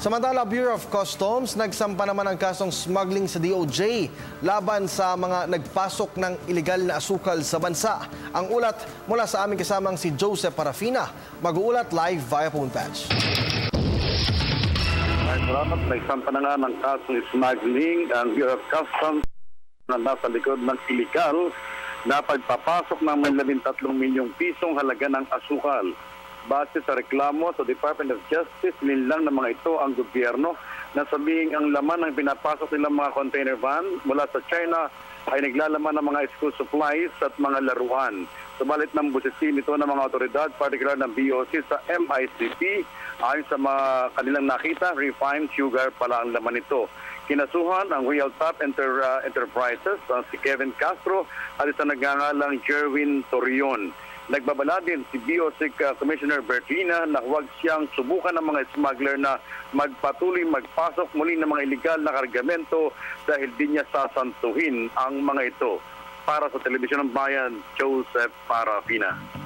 Samantala, Bureau of Customs nagsampa naman ang kasong smuggling sa DOJ laban sa mga nagpasok ng ilegal na asukal sa bansa. Ang ulat mula sa aming kasamang si Joseph Parafina. Mag-uulat live via phone patch. Salamat. Nagsampa na nga ng kasong smuggling ang Bureau of Customs na nasa likod ng ilegal na pagpapasok ng 13 milyong pisong halaga ng asukal. Base sa reklamo sa Department of Justice, nilang ng mga ito ang gobyerno na sabihing ang laman ng pinapasok nilang mga container van mula sa China ay naglalaman ng mga school supplies at mga laruan. Subalit ng busisin ito ng mga otoridad, particular ng BOC sa MICP, ayon sa mga kanilang nakita, refined sugar pala ang laman nito. Kinasuhan ang Real Top Enterprises, si Kevin Castro at isang nagngangalang Jerwin Torion. Nagbabala din si BOC Commissioner Bertina na huwag siyang subukan ng mga smuggler na magpatuloy magpasok muli ng mga illegal na kargamento dahil di niya sasantuhin ang mga ito. Para sa Telebisyon ng Bayan, Joseph Parafina.